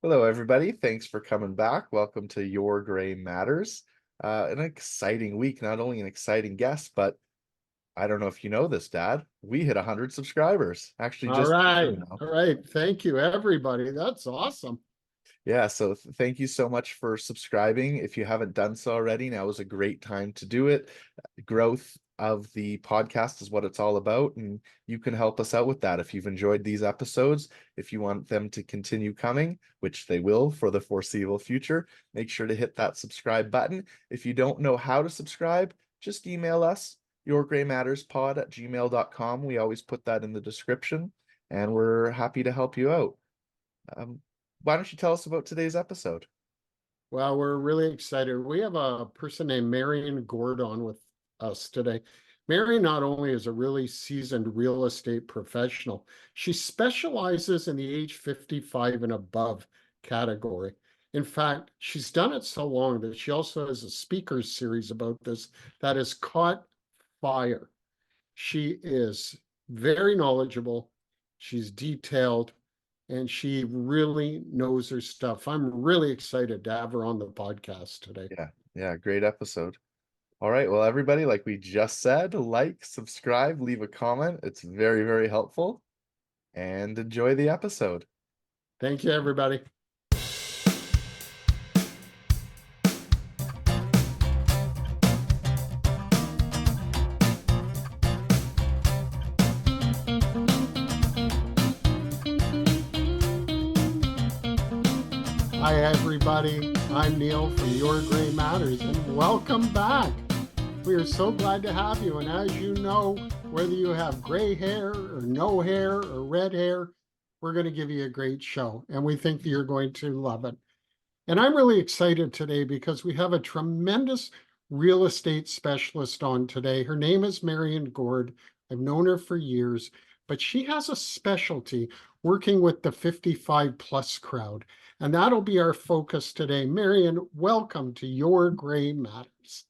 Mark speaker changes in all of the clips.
Speaker 1: Hello, everybody. Thanks for coming back. Welcome to Your Gray Matters. An exciting week, not only an exciting guest, but I don't know if you know this, Dad. We hit 100 subscribers. Actually,
Speaker 2: All
Speaker 1: just
Speaker 2: right.
Speaker 1: now.
Speaker 2: All right. Thank you, everybody. That's awesome.
Speaker 1: Yeah, so thank you so much for subscribing. If you haven't done so already, now is a great time to do it. Growth of the podcast is what it's all about, and you can help us out with that. If you've enjoyed these episodes, if you want them to continue coming, which they will for the foreseeable future, make sure to hit that subscribe button. If you don't know how to subscribe, just email us, yourgraymatterspod@gmail.com. We always put that in the description, and we're happy to help you out. Um, why don't you tell us about today's episode?
Speaker 2: Well, we're really excited. We have a person named Marion Goard on with us today. Marion not only is a really seasoned real estate professional, she specializes in the age 55 and above category. In fact, she's done it so long that she also has a speaker series about this that has caught fire. She is very knowledgeable. She's detailed and she really knows her stuff. I'm really excited to have her on the podcast today.
Speaker 1: Yeah, great episode. All right, well, everybody, like we just said, like, subscribe, leave a comment. It's very, very helpful, and enjoy the episode.
Speaker 2: Thank you, everybody. Hi, everybody. I'm Neil from Your Gray Matters, and welcome back. We are so glad to have you. And as you know, whether you have gray hair or no hair or red hair, we're going to give you a great show, and we think that you're going to love it. And I'm really excited today because we have a tremendous real estate specialist on today. Her name is Marion Goard. I've known her for years, but she has a specialty working with the 55 plus crowd. And that'll be our focus today. Marion, welcome to Your Gray Matters.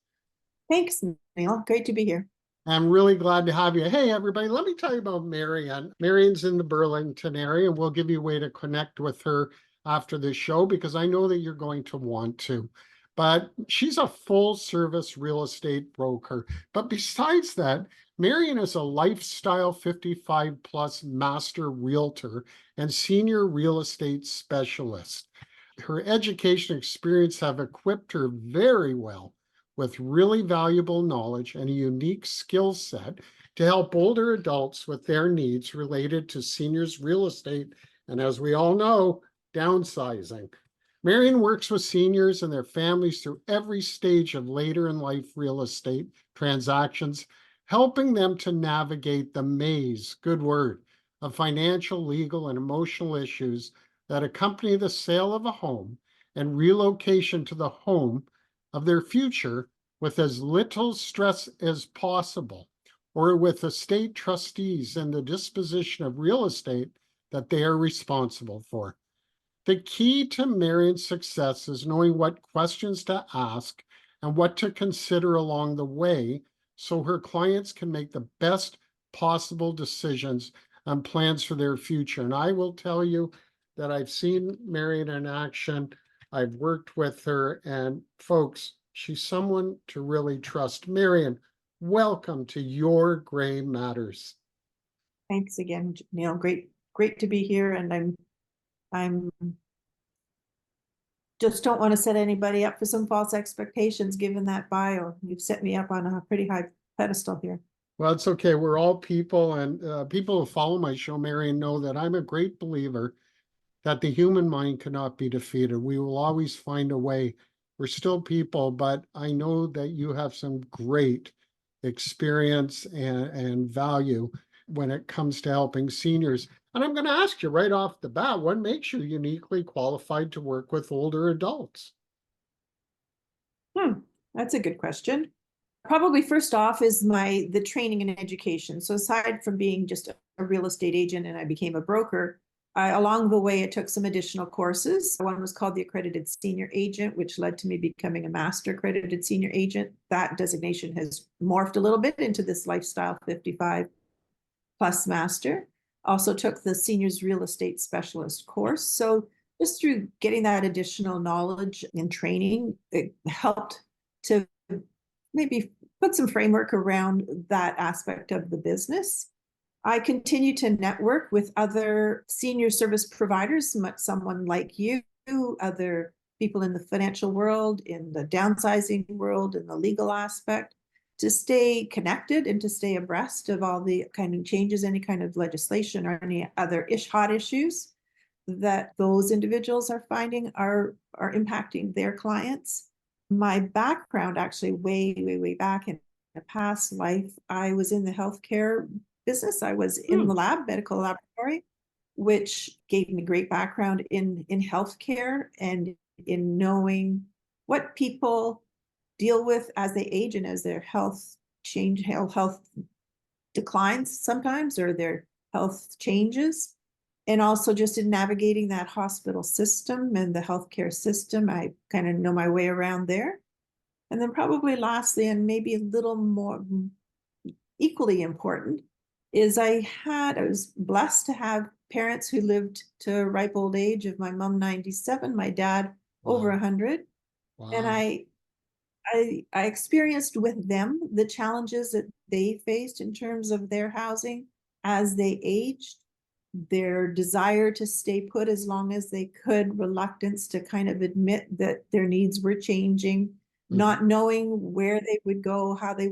Speaker 3: Thanks, Neil. Great to be here.
Speaker 2: I'm really glad to have you. Hey, everybody, let me tell you about Marion. Marion's in the Burlington area, and we'll give you a way to connect with her after the show because I know that you're going to want to. But she's a full service real estate broker. But besides that, Marion is a lifestyle 55 plus master realtor and senior real estate specialist. Her education experience have equipped her very well with really valuable knowledge and a unique skill set to help older adults with their needs related to seniors' real estate, and as we all know, downsizing. Marion works with seniors and their families through every stage of later in life real estate transactions, helping them to navigate the maze, good word, of financial, legal, and emotional issues that accompany the sale of a home and relocation to the home of their future with as little stress as possible, or with estate trustees and the disposition of real estate that they are responsible for. The key to Marion's success is knowing what questions to ask and what to consider along the way so her clients can make the best possible decisions and plans for their future. And I will tell you that I've seen Marion in action. I've worked with her, and folks, she's someone to really trust. Marion, welcome to Your Gray Matters.
Speaker 3: Thanks again, Neil. Great to be here. And I'm just don't want to set anybody up for some false expectations given that bio. You've set me up on a pretty high pedestal here.
Speaker 2: Well, it's okay. We're all people, and people who follow my show, Marion, know that I'm a great believer that the human mind cannot be defeated. We will always find a way. We're still people, but I know that you have some great experience and value when it comes to helping seniors. And I'm going to ask you right off the bat, what makes you uniquely qualified to work with older adults?
Speaker 3: That's a good question. Probably first off is the training and education. So aside from being just a real estate agent and I became a broker, along the way, I took some additional courses. One was called the Accredited Senior Agent, which led to me becoming a Master Accredited Senior Agent. That designation has morphed a little bit into this Lifestyle 55 Plus Master. Also took the Seniors Real Estate Specialist course. So just through getting that additional knowledge and training, it helped to maybe put some framework around that aspect of the business. I continue to network with other senior service providers, someone like you, other people in the financial world, in the downsizing world, in the legal aspect, to stay connected and to stay abreast of all the kind of changes, any kind of legislation or any other hot issues that those individuals are finding are impacting their clients. My background, actually, way back in a past life, I was in the healthcare business. I was in the lab, medical laboratory, which gave me great background in healthcare and in knowing what people deal with as they age and as their health declines sometimes, or their health changes. And also just in navigating that hospital system and the healthcare system, I kind of know my way around there. And then probably lastly, and maybe a little more equally important, is I was blessed to have parents who lived to a ripe old age of my mom 97, my dad over 100.
Speaker 2: Wow.
Speaker 3: And I experienced with them the challenges that they faced in terms of their housing as they aged, their desire to stay put as long as they could, reluctance to kind of admit that their needs were changing, not knowing where they would go, how they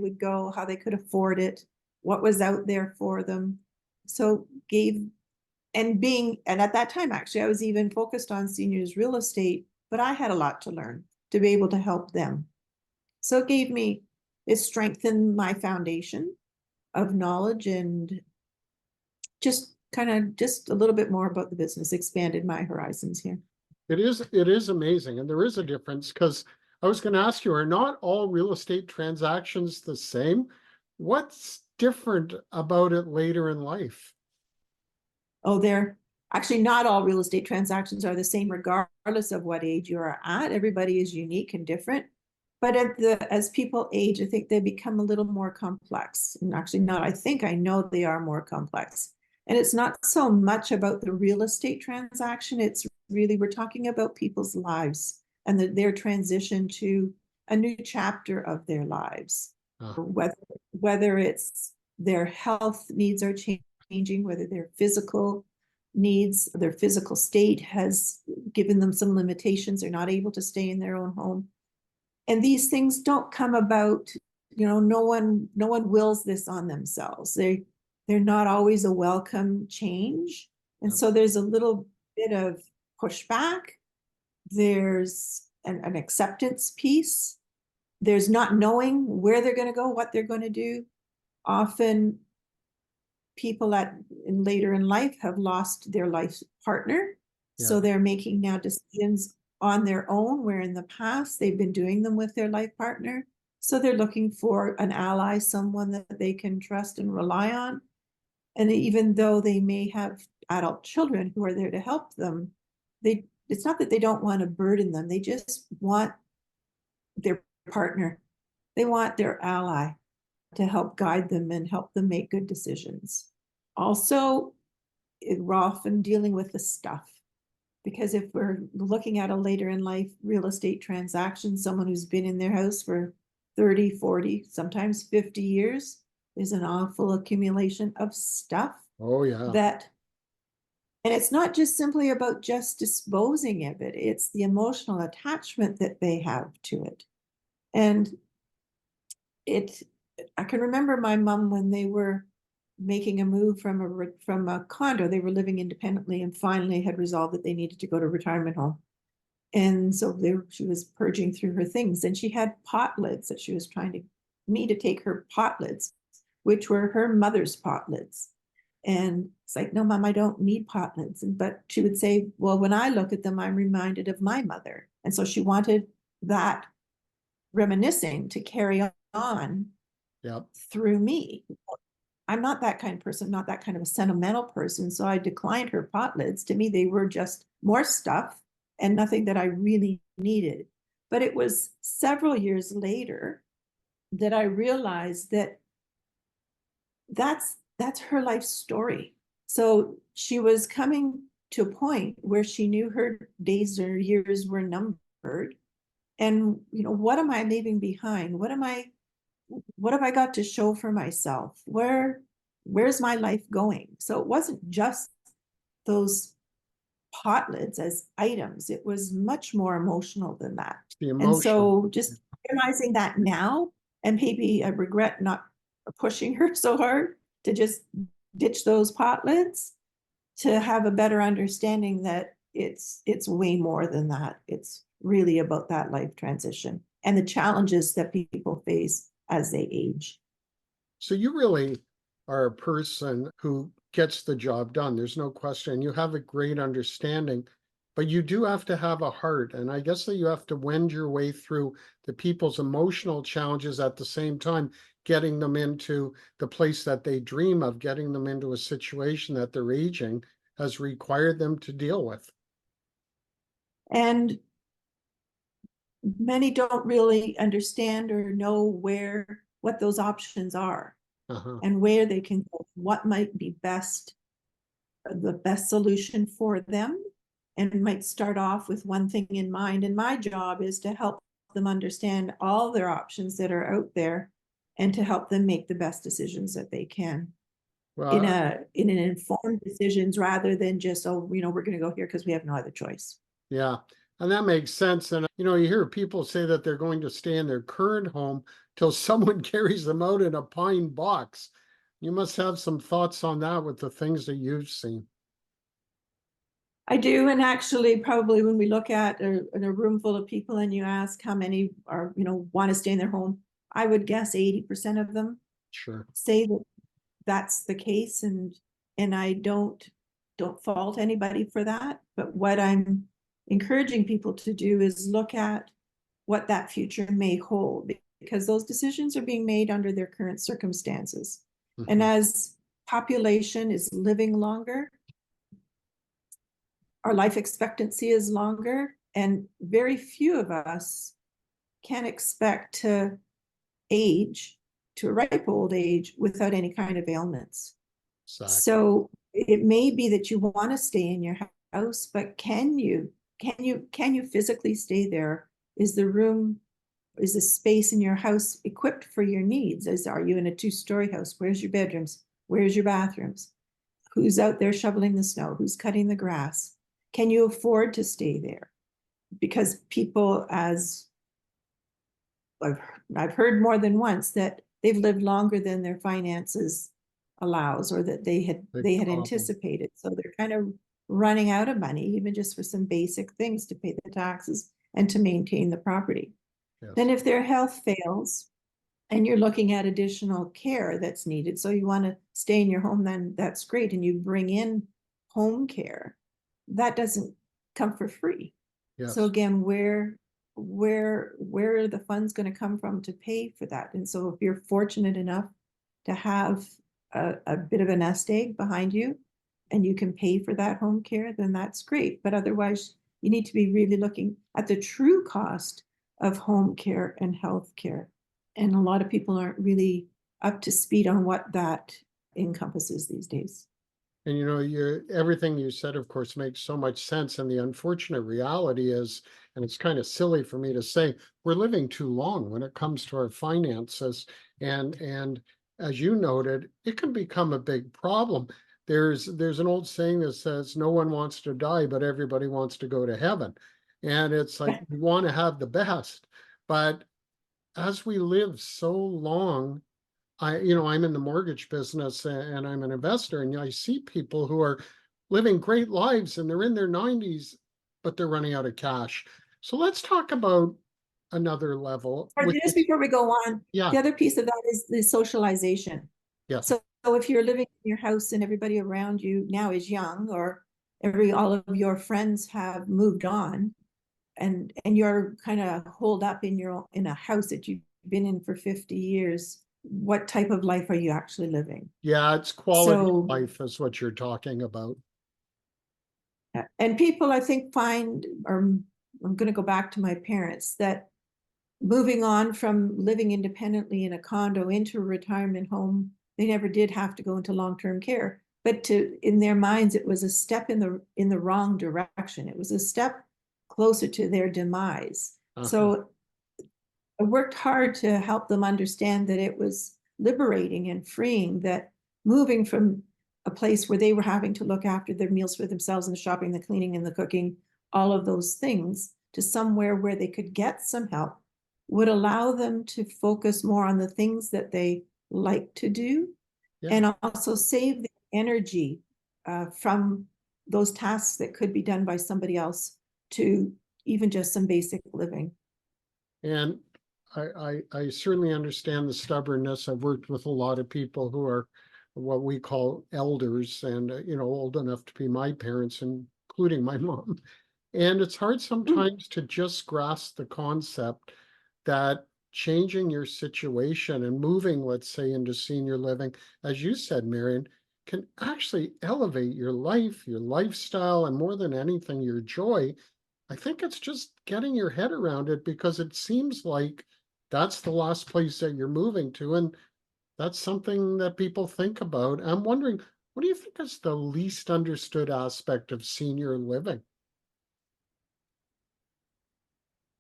Speaker 3: could afford it, what was out there for them. So and at that time, actually, I was even focused on seniors real estate, but I had a lot to learn to be able to help them. So it strengthened my foundation of knowledge, and just a little bit more about the business, expanded my horizons here.
Speaker 2: It is amazing. And there is a difference, because I was going to ask you, are not all real estate transactions the same? What's different about it later in life?
Speaker 3: Oh, they're actually not all real estate transactions are the same, regardless of what age you are at. Everybody is unique and different. But as people age, I think they become a little more complex. And actually, I know they are more complex. And it's not so much about the real estate transaction. It's really, we're talking about people's lives and their transition to a new chapter of their lives. Whether it's their health needs are changing, whether their physical needs, their physical state has given them some limitations. They're not able to stay in their own home. And these things don't come about, no one wills this on themselves. They're not always a welcome change. And so there's a little bit of pushback. There's an acceptance piece. There's not knowing where they're going to go, what they're going to do. Often people later in life have lost their life partner. Yeah. So they're making now decisions on their own, where in the past they've been doing them with their life partner. So they're looking for an ally, someone that they can trust and rely on. And even though they may have adult children who are there to help them, it's not that they don't want to burden them. They just want their partner. They want their ally to help guide them and help them make good decisions. Also, we're often dealing with the stuff. Because if we're looking at a later in life real estate transaction, someone who's been in their house for 30, 40, sometimes 50 years, there's an awful accumulation of stuff.
Speaker 2: Oh, yeah.
Speaker 3: And it's not just simply about just disposing of it. It's the emotional attachment that they have to it. And I can remember my mom when they were making a move from a condo. They were living independently and finally had resolved that they needed to go to retirement home. And so she was purging through her things, and she had pot lids that she was trying me to take her pot lids, which were her mother's pot lids. And it's like, no, Mom, I don't need pot lids. But she would say, well, when I look at them, I'm reminded of my mother. And so she wanted that reminiscing to carry on through me. I'm not that kind of person, not that kind of a sentimental person. So I declined her pot lids. To me, they were just more stuff and nothing that I really needed. But it was several years later that I realized that that's her life story. So she was coming to a point where she knew her days or years were numbered. And, you know, what am I leaving behind? What have I got to show for myself? Where's my life going? So it wasn't just those pot lids as items. It was much more emotional than that.
Speaker 2: The
Speaker 3: And
Speaker 2: emotion.
Speaker 3: so just realizing that now, and maybe I regret not pushing her so hard to just ditch those pot lids, to have a better understanding that it's way more than that. It's really about that life transition and the challenges that people face as they age.
Speaker 2: So you really are a person who gets the job done. There's no question. You have a great understanding, but you do have to have a heart. And I guess that you have to wend your way through the people's emotional challenges at the same time, getting them into the place that they dream of, getting them into a situation that their aging has required them to deal with.
Speaker 3: And many don't really understand or know what those options are and where they can go, what might be the best solution for them, and might start off with one thing in mind. And my job is to help them understand all their options that are out there and to help them make the best decisions that they can.
Speaker 2: Well,
Speaker 3: in an informed decisions, rather than just, oh, you know, we're going to go here because we have no other choice.
Speaker 2: yeah, and that makes sense. And, you know, you hear people say that they're going to stay in their current home till someone carries them out in a pine box. You must have some thoughts on that with the things that you've seen.
Speaker 3: I do. And actually, probably when we look at in a room full of people and you ask how many are, you know, want to stay in their home, I would guess 80% of them
Speaker 2: Sure.
Speaker 3: say that that's the case. And I don't fault anybody for that. But what I'm encouraging people to do is look at what that future may hold, because those decisions are being made under their current circumstances.
Speaker 2: Mm-hmm.
Speaker 3: And as population is living longer, our life expectancy is longer, and very few of us can expect to age to a ripe old age without any kind of ailments.
Speaker 2: Exactly.
Speaker 3: So it may be that you want to stay in your house, but can you physically stay there? Is the space in your house equipped for your needs? Are you in a 2-story house? Where's your bedrooms? Where's your bathrooms? Who's out there shoveling the snow? Who's cutting the grass? Can you afford to stay there? Because people, as I've heard more than once, that they've lived longer than their finances allows, or that they had anticipated. So they're kind of running out of money, even just for some basic things to pay the taxes and to maintain the property.
Speaker 2: Yes.
Speaker 3: Then if their health fails and you're looking at additional care that's needed, so you want to stay in your home, then that's great. And you bring in home care, that doesn't come for free.
Speaker 2: Yes.
Speaker 3: So again, where are the funds going to come from to pay for that? And so if you're fortunate enough to have a bit of a nest egg behind you and you can pay for that home care, then that's great. But otherwise, you need to be really looking at the true cost of home care and health care. And a lot of people aren't really up to speed on what that encompasses these days.
Speaker 2: And, you know, everything you said, of course, makes so much sense. And the unfortunate reality is, and it's kind of silly for me to say, we're living too long when it comes to our finances. And as you noted, it can become a big problem. There's an old saying that says, no one wants to die, but everybody wants to go to heaven. And it's like, we want to have the best. But as we live so long, I'm in the mortgage business and I'm an investor, and I see people who are living great lives and they're in their 90s, but they're running out of cash. So let's talk about another level.
Speaker 3: Just before we go on,
Speaker 2: yeah.
Speaker 3: The other piece of that is the socialization.
Speaker 2: Yes.
Speaker 3: So if you're living in your house and everybody around you now is young, or all of your friends have moved on, and you're kind of holed up in a house that you've been in for 50 years, what type of life are you actually living?
Speaker 2: Yeah, it's quality of life is what you're talking about.
Speaker 3: And people, I think, find, or I'm going to go back to my parents, that moving on from living independently in a condo into a retirement home, they never did have to go into long-term care. but in their minds, it was a step in the wrong direction. It was a step closer to their demise. So I worked hard to help them understand that it was liberating and freeing, that moving from a place where they were having to look after their meals for themselves and the shopping, the cleaning and the cooking, all of those things, to somewhere where they could get some help would allow them to focus more on the things that they like to do, and also save the energy from those tasks that could be done by somebody else to even just some basic living.
Speaker 2: And I certainly understand the stubbornness. I've worked with a lot of people who are what we call elders and, old enough to be my parents, including my mom. And it's hard sometimes to just grasp the concept that changing your situation and moving, let's say, into senior living, as you said, Marion, can actually elevate your life, your lifestyle, and more than anything, your joy. I think it's just getting your head around it, because it seems like that's the last place that you're moving to. And that's something that people think about. I'm wondering, what do you think is the least understood aspect of senior living?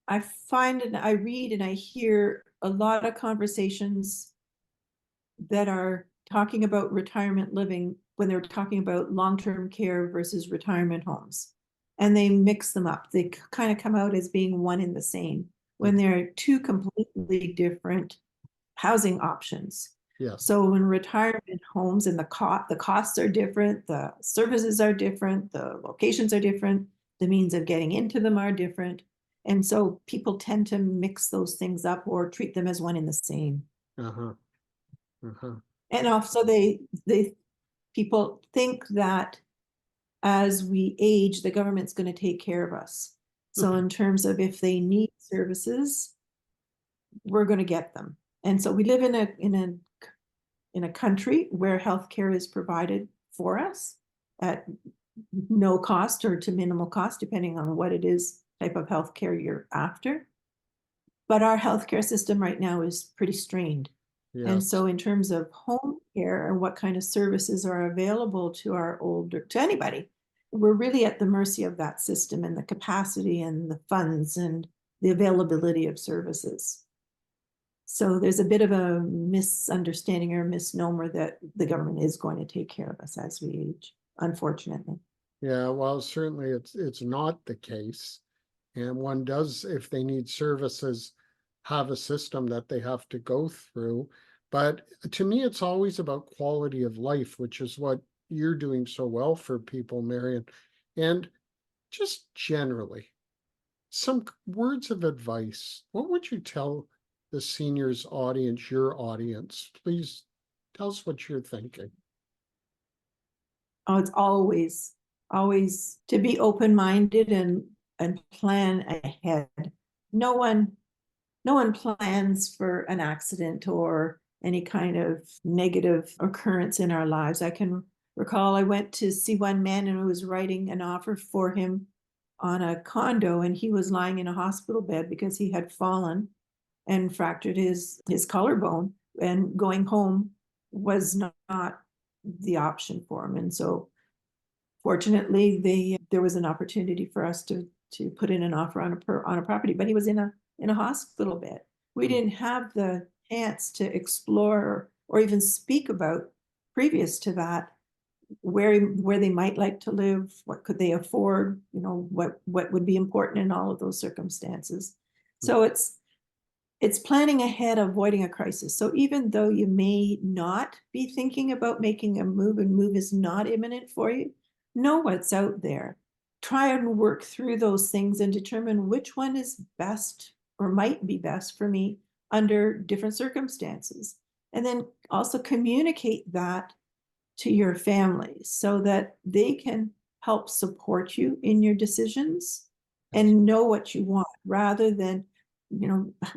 Speaker 3: I find and I read and I hear a lot of conversations that are talking about retirement living when they're talking about long-term care versus retirement homes. And they mix them up. They kind of come out as being one and the same when they're two completely different housing options.
Speaker 2: Yes.
Speaker 3: So in retirement homes, and the costs are different, the services are different, the locations are different, the means of getting into them are different. And so people tend to mix those things up or treat them as one and the same. And also people think that as we age, the government's going to take care of us. So in terms of if they need services, we're going to get them. And so we live in a country where healthcare is provided for us at no cost or to minimal cost, depending on what it is type of healthcare you're after. But our healthcare system right now is pretty strained. And so in terms of home care and what kind of services are available to anybody, we're really at the mercy of that system and the capacity and the funds and the availability of services. So there's a bit of a misunderstanding or a misnomer that the government is going to take care of us as we age, unfortunately.
Speaker 2: Yeah, well, certainly it's not the case. And one does, if they need services, have a system that they have to go through. But to me, it's always about quality of life, which is what you're doing so well for people, Marion. And just generally, some words of advice. What would you tell the seniors audience, your audience? Please tell us what you're thinking.
Speaker 3: Oh, it's always to be open-minded and plan ahead. No one plans for an accident or any kind of negative occurrence in our lives. I can recall I went to see one man and I was writing an offer for him on a condo, and he was lying in a hospital bed because he had fallen and fractured his collarbone, and going home was not the option for him. And so fortunately there was an opportunity for us to put in an offer on a property, but he was in a hospital bed. We didn't have the chance to explore or even speak about previous to that where they might like to live, what could they afford, what would be important in all of those circumstances. So it's planning ahead, avoiding a crisis. So even though you may not be thinking about making a move, and move is not imminent for you, know what's out there. Try and work through those things and determine which one is best or might be best for me under different circumstances. And then also communicate that to your family so that they can help support you in your decisions and know what you want, rather than,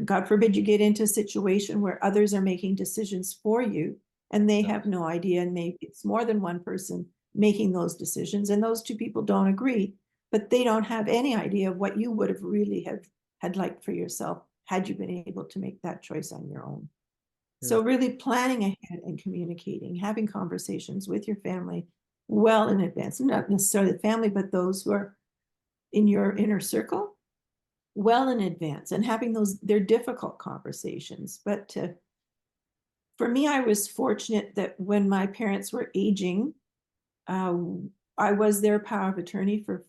Speaker 3: God forbid you get into a situation where others are making decisions for you and they have no idea, and maybe it's more than one person making those decisions, and those two people don't agree, but they don't have any idea of what you would have really had liked for yourself had you been able to make that choice on your own. So really planning ahead and communicating, having conversations with your family well in advance, not necessarily the family, but those who are in your inner circle, well in advance, and having they're difficult conversations. But for me, I was fortunate that when my parents were aging, I was their power of attorney for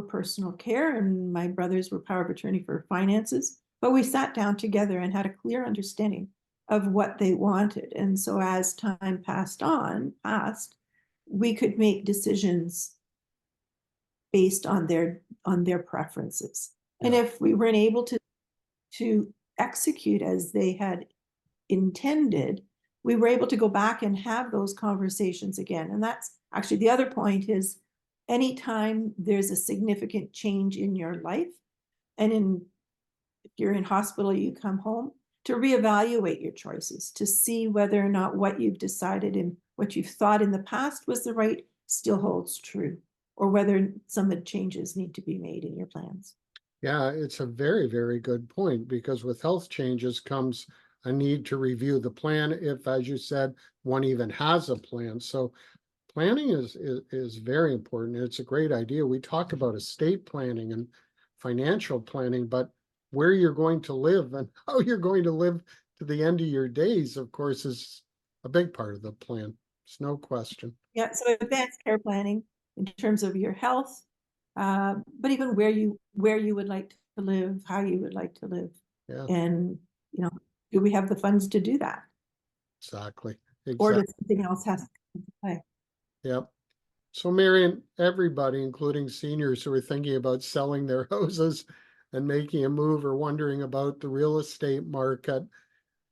Speaker 3: personal care, and my brothers were power of attorney for finances. But we sat down together and had a clear understanding of what they wanted. And so as time passed, we could make decisions based on their preferences. And
Speaker 2: Yeah.
Speaker 3: if we weren't able to execute as they had intended, we were able to go back and have those conversations again. And that's actually the other point is anytime there's a significant change in your life, and if you're in hospital, you come home, to reevaluate your choices, to see whether or not what you've decided and what you've thought in the past was the right still holds true, or whether some of the changes need to be made in your plans.
Speaker 2: Yeah, it's a very, very good point, because with health changes comes a need to review the plan if, as you said, one even has a plan. So planning is very important. It's a great idea. We talk about estate planning and financial planning, but where you're going to live and how you're going to live to the end of your days, of course, is a big part of the plan. It's no question.
Speaker 3: Yeah, so advanced care planning in terms of your health, but even where you would like to live, how you would like to live,
Speaker 2: Yeah,
Speaker 3: and do we have the funds to do that,
Speaker 2: exactly.
Speaker 3: or
Speaker 2: Exactly.
Speaker 3: does something else have to come into play?
Speaker 2: Yep. So Marion, everybody, including seniors who are thinking about selling their houses and making a move or wondering about the real estate market,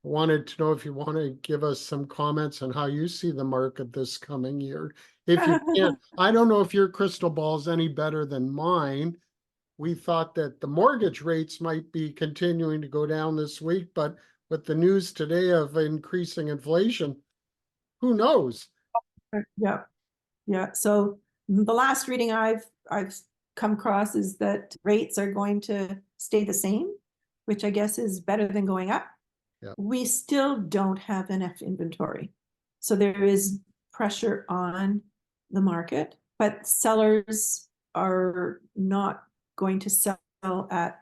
Speaker 2: I wanted to know if you want to give us some comments on how you see the market this coming year. If you can, I don't know if your crystal ball is any better than mine. We thought that the mortgage rates might be continuing to go down this week, but with the news today of increasing inflation, who knows?
Speaker 3: Yeah, yeah. So the last reading I've come across is that rates are going to stay the same, which I guess is better than going up.
Speaker 2: Yeah.
Speaker 3: We still don't have enough inventory, so there is pressure on the market, but sellers are not going to sell at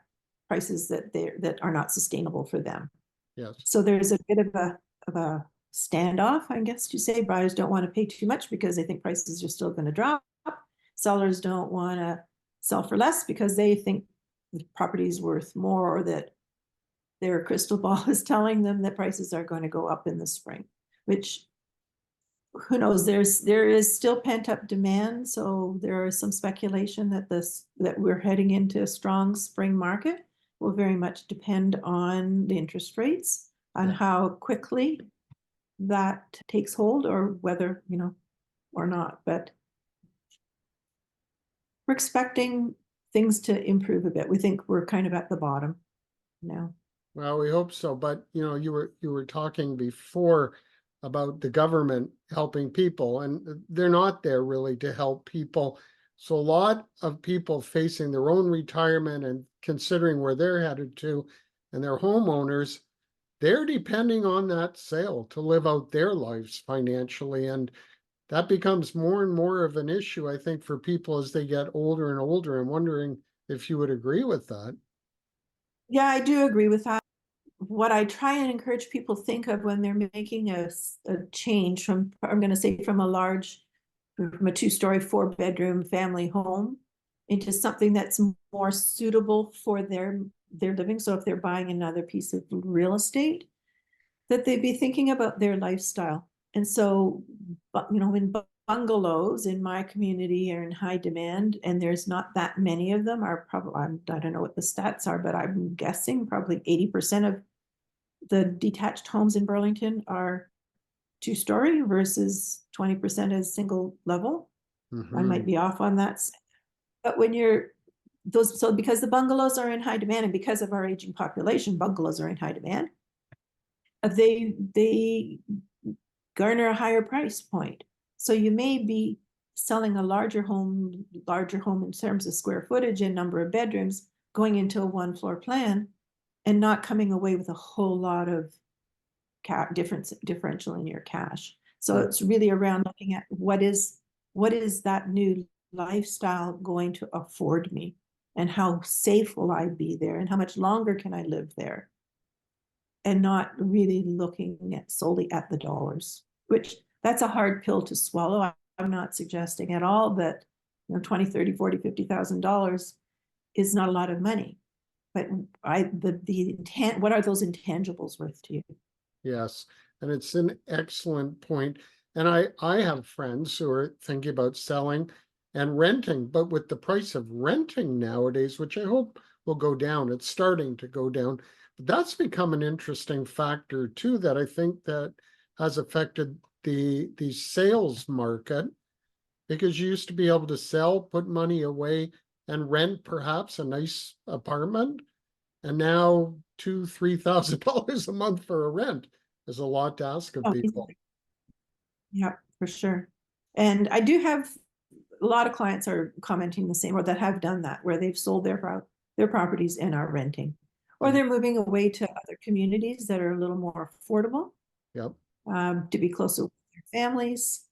Speaker 3: prices that are not sustainable for them.
Speaker 2: Yes.
Speaker 3: So there's a bit of a standoff, I guess you say. Buyers don't want to pay too much because they think prices are still going to drop. Sellers don't want to sell for less because they think the property is worth more, or that their crystal ball is telling them that prices are going to go up in the spring, which who knows, there is still pent up demand. So there is some speculation that we're heading into a strong spring market. Will very much depend on the interest rates, on how quickly that takes hold, or whether, or not. But we're expecting things to improve a bit. We think we're kind of at the bottom now.
Speaker 2: Well, we hope so. But you were talking before about the government helping people, and they're not there really to help people. So a lot of people facing their own retirement and considering where they're headed to, and their homeowners, they're depending on that sale to live out their lives financially. And that becomes more and more of an issue, I think, for people as they get older and older. I'm wondering if you would agree with that.
Speaker 3: Yeah, I do agree with that. What I try and encourage people to think of when they're making a change from, I'm going to say, from a 2-story, 4-bedroom family home into something that's more suitable for their living. So if they're buying another piece of real estate, that they'd be thinking about their lifestyle. And so, in bungalows in my community are in high demand, and there's not that many of them. Are probably, I don't know what the stats are, but I'm guessing probably 80% of the detached homes in Burlington are 2-story versus 20% as single level. I might be off on that. But when because the bungalows are in high demand, and because of our aging population, bungalows are in high demand, they garner a higher price point. So you may be selling a larger home in terms of square footage and number of bedrooms, going into a 1-floor plan, and not coming away with a whole lot of differential in your cash. So it's really around looking at what is what is that new lifestyle going to afford me? And how safe will I be there? And how much longer can I live there? And not really looking at solely at the dollars, which that's a hard pill to swallow. I'm not suggesting at all that, you know, 20, 30, 40, $50,000 is not a lot of money. But the intent, what are those intangibles worth to you?
Speaker 2: Yes, and it's an excellent point. And I have friends who are thinking about selling and renting, but with the price of renting nowadays, which I hope will go down, it's starting to go down. But that's become an interesting factor too, that I think that has affected the sales market, because you used to be able to sell, put money away, and rent perhaps a nice apartment. And now $2,000-3,000 a month for a rent is a lot to ask of
Speaker 3: Oh,
Speaker 2: people.
Speaker 3: yeah, for sure. And I do have a lot of clients are commenting the same, or that have done that, where they've sold their properties and are renting, or they're moving away to other communities that are a little more affordable,
Speaker 2: Yep.
Speaker 3: to be closer with their families.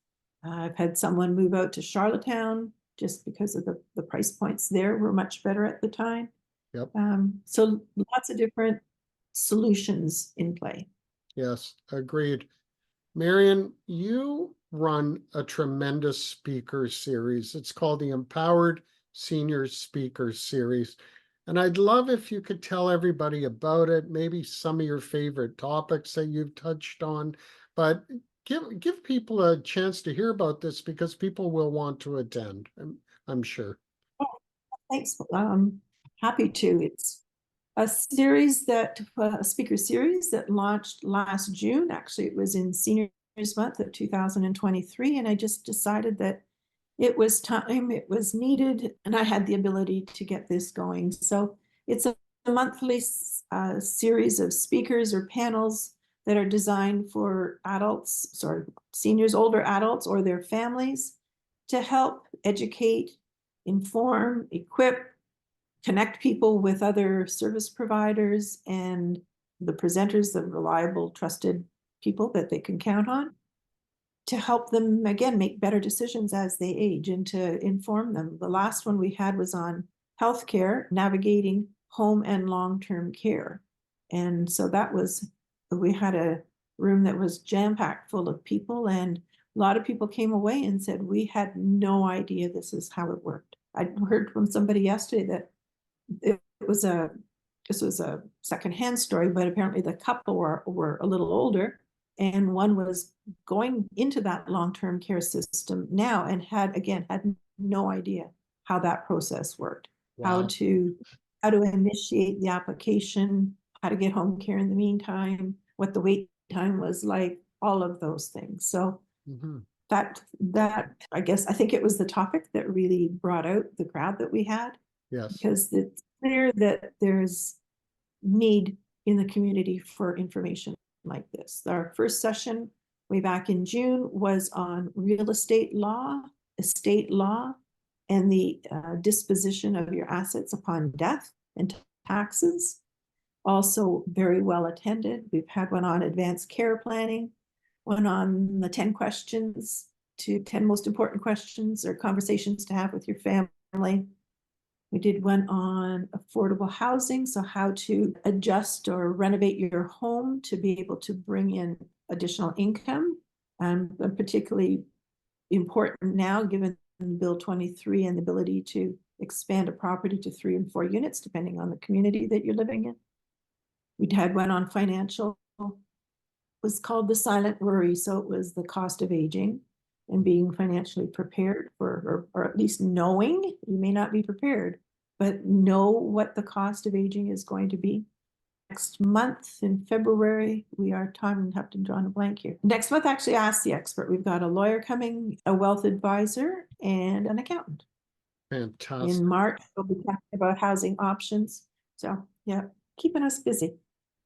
Speaker 3: I've had someone move out to Charlottetown just because of the price points there were much better at the time.
Speaker 2: Yep.
Speaker 3: So lots of different solutions in play.
Speaker 2: Yes, agreed. Marion, you run a tremendous speaker series. It's called the Empowered Seniors Speaker Series. And I'd love if you could tell everybody about it, maybe some of your favorite topics that you've touched on, but give people a chance to hear about this, because people will want to attend, I'm sure.
Speaker 3: Oh, thanks. Happy to. It's a series a speaker series that launched last June. Actually, it was in Seniors Month of 2023. And I just decided that it was time, it was needed, and I had the ability to get this going. So it's a monthly series of speakers or panels that are designed for adults, or seniors, older adults, or their families, to help educate, inform, equip, connect people with other service providers and the presenters, the reliable, trusted people that they can count on, to help them, again, make better decisions as they age, and to inform them. The last one we had was on healthcare, navigating home and long-term care. And so we had a room that was jam-packed full of people, and a lot of people came away and said, we had no idea this is how it worked. I heard from somebody yesterday that this was a secondhand story, but apparently the couple were a little older, and one was going into that long-term care system now and had no idea how that process worked.
Speaker 2: Wow.
Speaker 3: How to initiate the application, how to get home care in the meantime, what the wait time was like, all of those things. So that I think it was the topic that really brought out the crowd that we had.
Speaker 2: Yes.
Speaker 3: Because it's clear that there's need in the community for information like this. Our first session way back in June was on real estate law, estate law, and the disposition of your assets upon death and taxes. Also very well attended. We've had one on advanced care planning, one on the 10 most important questions or conversations to have with your family. We did one on affordable housing, so how to adjust or renovate your home to be able to bring in additional income, and particularly important now given Bill 23 and the ability to expand a property to 3 and 4 units depending on the community that you're living in. We had one on financial, was called the silent worry, so it was the cost of aging and being financially prepared for, or at least knowing, you may not be prepared, but know what the cost of aging is going to be. Next month in February, we are talking, have to draw a blank here. Next month, actually ask the expert. We've got a lawyer coming, a wealth advisor, and an accountant.
Speaker 2: Fantastic.
Speaker 3: In March, we'll be talking about housing options. So yeah, keeping us busy.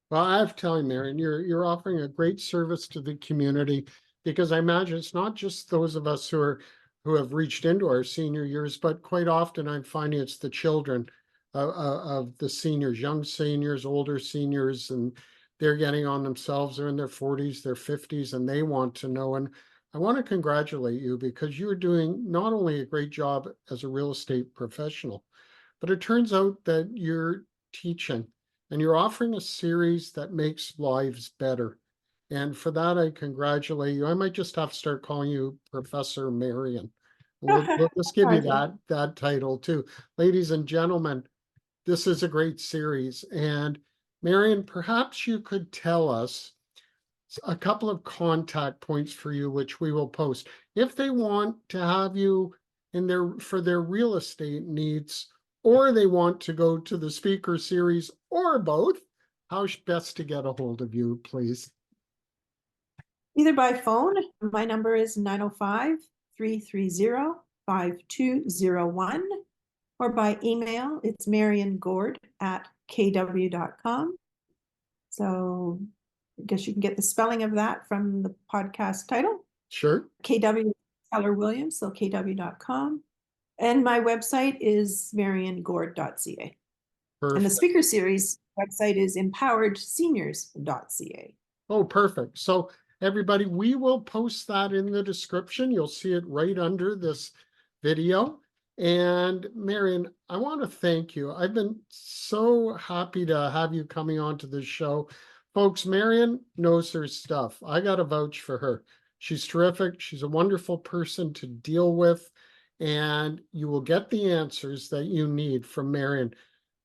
Speaker 2: Well, I have to tell you, Marion, you're offering a great service to the community, because I imagine it's not just those of us who have reached into our senior years, but quite often I'm finding it's the children of the seniors, young seniors, older seniors, and they're getting on themselves. They're in their 40s, their 50s, and they want to know. And I want to congratulate you because you're doing not only a great job as a real estate professional, but it turns out that you're teaching and you're offering a series that makes lives better. And for that, I congratulate you. I might just have to start calling you Professor Marion. We'll just give you that title too. Ladies and gentlemen, this is a great series. And Marion, perhaps you could tell us a couple of contact points for you, which we will post. If they want to have you in for their real estate needs, or they want to go to the speaker series, or both, how's best to get a hold of you, please?
Speaker 3: Either by phone, my number is 905-330-5201, or by email, it's mariongoard@kw.com. So I guess you can get the spelling of that from the podcast title.
Speaker 2: Sure.
Speaker 3: KW Keller Williams, so kw.com. And my website is mariongoard.ca.
Speaker 2: Perfect.
Speaker 3: And the speaker series website is empoweredseniors.ca.
Speaker 2: Oh, perfect. So everybody, we will post that in the description. You'll see it right under this video. And Marion, I want to thank you. I've been so happy to have you coming on to this show. Folks, Marion knows her stuff. I got to vouch for her. She's terrific. She's a wonderful person to deal with, and you will get the answers that you need from Marion.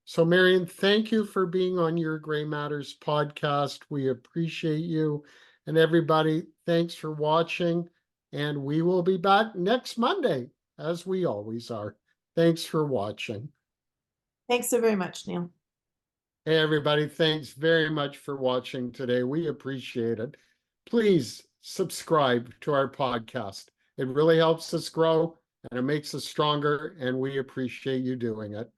Speaker 2: So Marion, thank you for being on Your Gray Matters podcast. We appreciate you. And everybody, thanks for watching. And we will be back next Monday, as we always are. Thanks for watching.
Speaker 3: Thanks so very much, Neil.
Speaker 2: Hey, everybody, thanks very much for watching today. We appreciate it. Please subscribe to our podcast. It really helps us grow and it makes us stronger, and we appreciate you doing it.